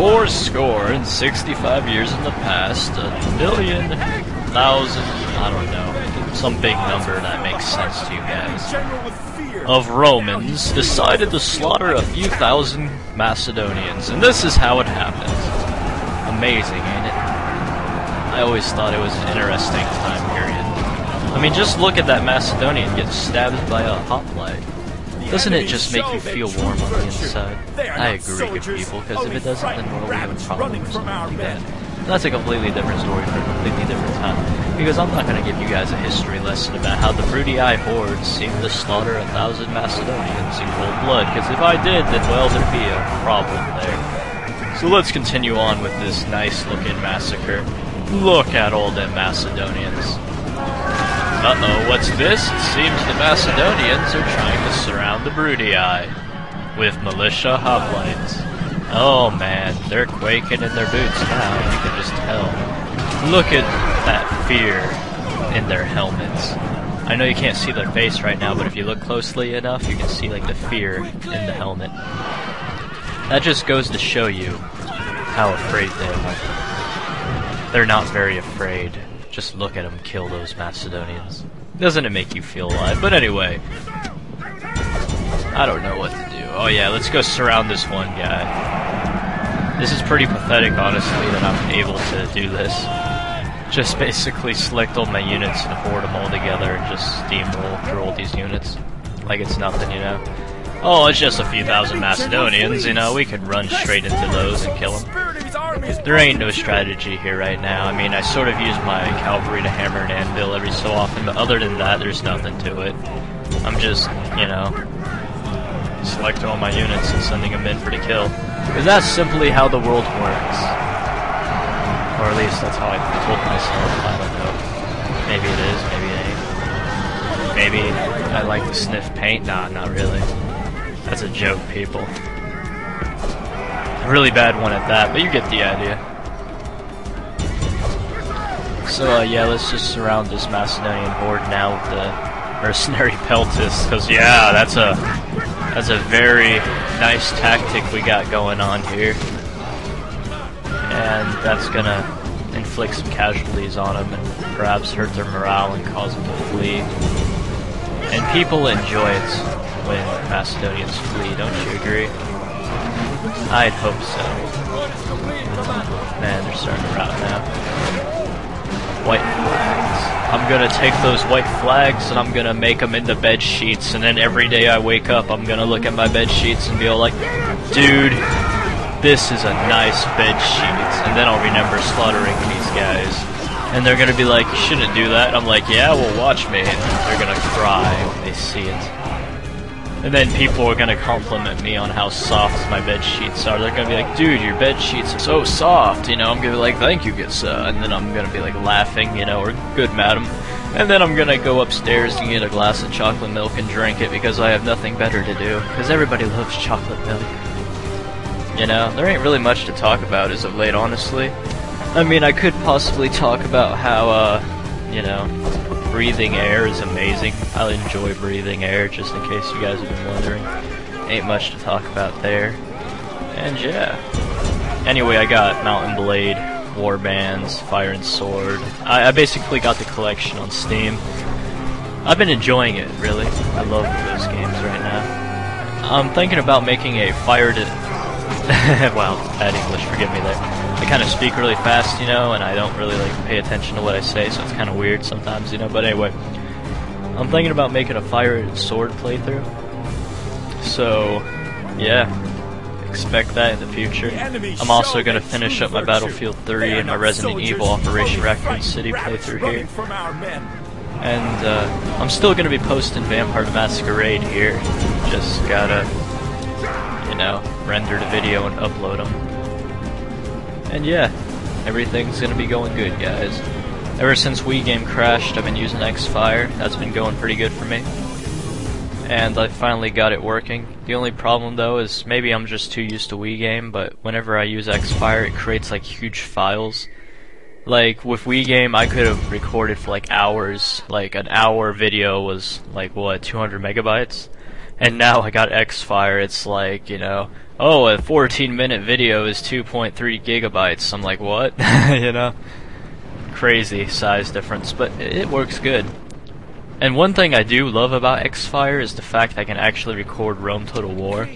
465 years in the past, 1,000,000, I don't know, some big number that makes sense to you guys, of Romans decided to slaughter a few thousand Macedonians, and this is how it happened. Amazing, ain't it? I always thought it was an interesting time period. I mean, just look at that Macedonian get stabbed by a hoplite. Doesn't it just make you feel warm on the inside? I agree, good people, because if it doesn't, then we'll have a problem or something like that. That's a completely different story for a completely different time, because I'm not going to give you guys a history lesson about how the Brutii hordes seemed to slaughter 1,000 Macedonians in cold blood, because if I did, then, well, there'd be a problem there. So let's continue on with this nice-looking massacre. Look at all them Macedonians. Uh-oh, what's this? It seems the Macedonians are trying to surround the Brutii with militia hoplites. Oh man, they're quaking in their boots now, you can just tell. Look at that fear in their helmets. I know you can't see their face right now, but if you look closely enough, you can see like the fear in the helmet. That just goes to show you how afraid they are. They're not very afraid. Just look at them kill those Macedonians. Doesn't it make you feel alive? But anyway, I don't know what to do. Oh yeah, let's go surround this one guy. This is pretty pathetic, honestly, that I'm able to do this. Just basically select all my units and horde them all together and just steamroll through all these units. Like it's nothing, you know? Oh, it's just a few thousand Macedonians, you know, we could run straight into those and kill them. There ain't no strategy here right now. I mean, I sort of use my cavalry to hammer and anvil every so often, but other than that, there's nothing to it. I'm just, you know, selecting all my units and sending them in for the kill. Because that's simply how the world works. Or at least that's how I told myself. I don't know. Maybe it is, maybe it ain't. Maybe I like to sniff paint? Nah, not really. That's a joke, people. A really bad one at that, but you get the idea. So, yeah, let's just surround this Macedonian horde now with the mercenary peltis, because, yeah, that's a very nice tactic we got going on here. And that's gonna inflict some casualties on them and perhaps hurt their morale and cause them to flee. And people enjoy it when Macedonians flee, don't you agree? I'd hope so. Man, they're starting to rout now. White flags. I'm gonna take those white flags and I'm gonna make them into bed sheets, and then every day I wake up I'm gonna look at my bed sheets and be all like, dude, this is a nice bed sheet. And then I'll remember slaughtering these guys. And they're gonna be like, you shouldn't do that. I'm like, yeah, well, watch me. And they're gonna cry when they see it. And then people are gonna compliment me on how soft my bed sheets are. They're gonna be like, dude, your bed sheets are so soft, you know. I'm gonna be like, thank you, good sir. And then I'm gonna be like laughing, you know, or good madam. And then I'm gonna go upstairs and get a glass of chocolate milk and drink it because I have nothing better to do. Because everybody loves chocolate milk. You know, there ain't really much to talk about as of late, honestly. I mean, I could possibly talk about how, you know, breathing air is amazing. I enjoy breathing air, just in case you guys have been wondering. Ain't much to talk about there. And yeah. Anyway, I got Mountain Blade, Warbands, Fire and Sword. I basically got the collection on Steam. I've been enjoying it, really. I love those games right now. I'm thinking about making a fire to... wow, bad English, forgive me there. I kind of speak really fast, you know, and I don't really like pay attention to what I say, so it's kind of weird sometimes, you know, but anyway. I'm thinking about making a Fire and Sword playthrough. So, yeah, expect that in the future. I'm also going to finish up my Battlefield 3 and my Resident Evil Operation Raccoon City playthrough here. And I'm still going to be posting Vampire the Masquerade here. Just gotta, you know, render the video and upload them. And yeah, everything's gonna be going good, guys. Ever since Wii Game crashed, I've been using Xfire. That's been going pretty good for me. And I finally got it working. The only problem though is maybe I'm just too used to Wii Game, but whenever I use Xfire it creates like huge files. Like with Wii Game I could have recorded for like hours. Like an hour video was like what, 200 megabytes? And now I got X-Fire, it's like, you know, oh, a 14-minute video is 2.3 gigabytes. I'm like, what? You know? Crazy size difference, but it works good. And one thing I do love about X-Fire is the fact I can actually record Rome Total War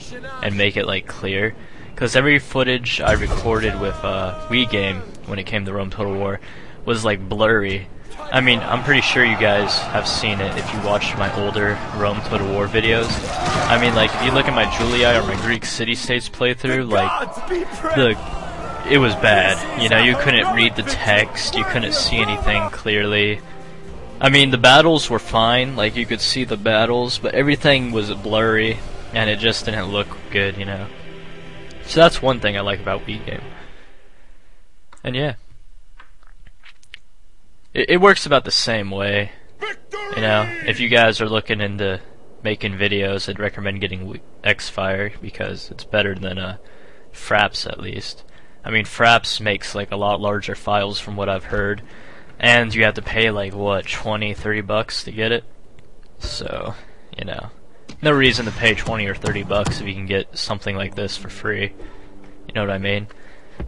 and make it, like, clear. Because every footage I recorded with Wii Game, when it came to Rome Total War, was, like, blurry. I mean, I'm pretty sure you guys have seen it if you watched my older Rome Total War videos. I mean, like, if you look at my Julia or my Greek city-states playthrough, like, it was bad. You know, you couldn't read the text, you couldn't see anything clearly. I mean, the battles were fine, like, you could see the battles, but everything was blurry, and it just didn't look good, you know. So that's one thing I like about Wii Game. And yeah. It works about the same way. You know, if you guys are looking into making videos, I'd recommend getting X-Fire because it's better than Fraps at least. I mean, Fraps makes like a lot larger files from what I've heard, and you have to pay like what, 20, 30 bucks to get it. So, you know, no reason to pay 20 or 30 bucks if you can get something like this for free. You know what I mean?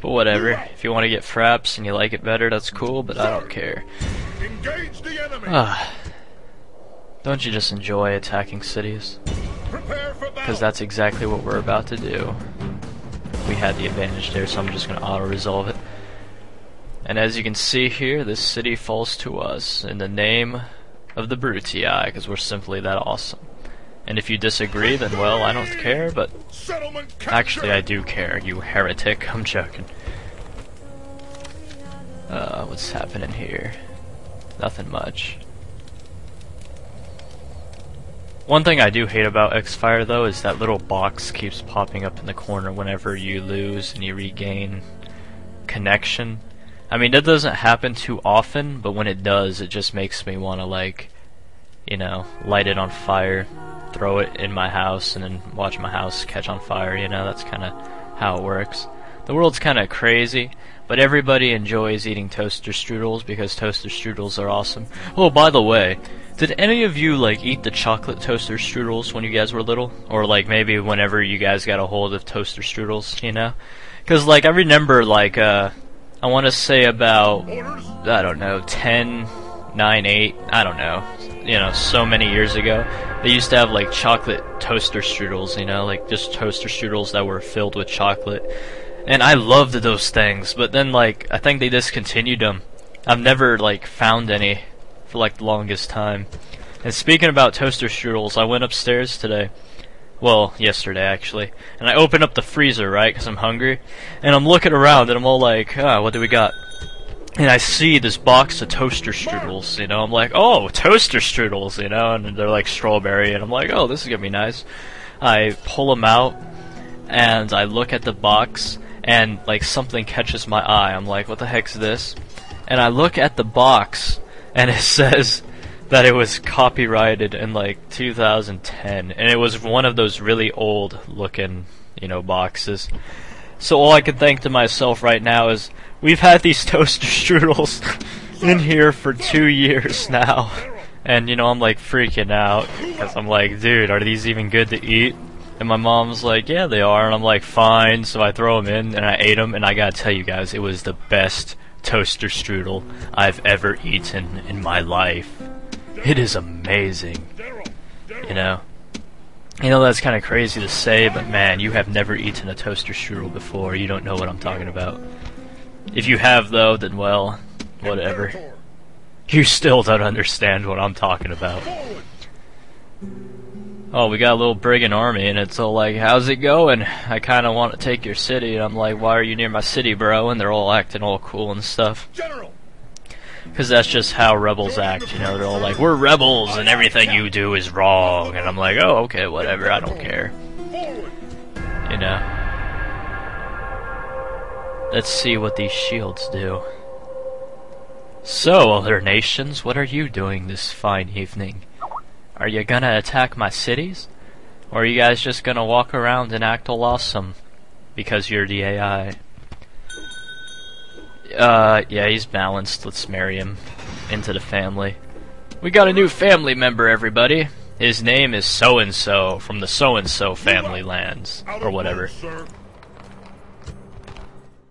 But whatever, if you want to get Fraps and you like it better, that's cool, but I don't care. Don't you just enjoy attacking cities? Because that's exactly what we're about to do. We had the advantage there, so I'm just going to auto-resolve it. And as you can see here, this city falls to us in the name of the Brutii, because we're simply that awesome. And if you disagree, then well, I don't care, but actually I do care, you heretic. I'm joking. What's happening here? Nothing much. One thing I do hate about X-Fire though is that little box keeps popping up in the corner whenever you lose and you regain connection. I mean, that doesn't happen too often, but when it does, it just makes me want to, like, you know, light it on fire, throw it in my house, and then watch my house catch on fire. You know, that's kind of how it works. The world's kind of crazy, but everybody enjoys eating toaster strudels because toaster strudels are awesome. Oh, by the way, did any of you, like, eat the chocolate toaster strudels when you guys were little? Or, like, maybe whenever you guys got a hold of toaster strudels, you know? Because, like, I remember, like, I want to say about, I don't know, 10, 9, 8, I don't know, you know, so many years ago, they used to have, like, chocolate toaster strudels, you know, like, just toaster strudels that were filled with chocolate. And I loved those things, but then, like, I think they discontinued them. I've never, like, found any for, like, the longest time. And speaking about toaster strudels, I went upstairs today. Well, yesterday, actually. And I opened up the freezer, right, because I'm hungry. And I'm looking around, and I'm all like, what do we got? And I see this box of toaster strudels, you know. I'm like, oh, toaster strudels, you know. And they're like strawberry, and I'm like, oh, this is going to be nice. I pull them out, and I look at the box, and, like, something catches my eye. I'm like, what the heck's this? And I look at the box, and it says that it was copyrighted in, like, 2010. And it was one of those really old-looking, you know, boxes. So all I can think to myself right now is, we've had these toaster strudels in here for 2 years now. And, you know, I'm, like, freaking out. Because I'm like, dude, are these even good to eat? And my mom's like, yeah, they are. And I'm like, fine. So I throw them in, and I ate them. And I gotta tell you guys, it was the best toaster strudel I've ever eaten in my life. It is amazing. You know? You know, that's kind of crazy to say, but man, you have never eaten a toaster strudel before. You don't know what I'm talking about. If you have, though, then well, whatever. You still don't understand what I'm talking about. Oh, we got a little brigand army, and it's all like, how's it going? I kind of want to take your city. And I'm like, why are you near my city, bro? And they're all acting all cool and stuff. Because that's just how rebels act, you know. They're all like, we're rebels, and everything you do is wrong. And I'm like, oh, okay, whatever, I don't care. You know. Let's see what these shields do. So, other nations, what are you doing this fine evening? Are you gonna attack my cities? Or are you guys just gonna walk around and act all awesome? Because you're the AI. Yeah, he's balanced. Let's marry him into the family. We got a new family member, everybody. His name is so-and-so from the so-and-so family lands, or whatever. Sir,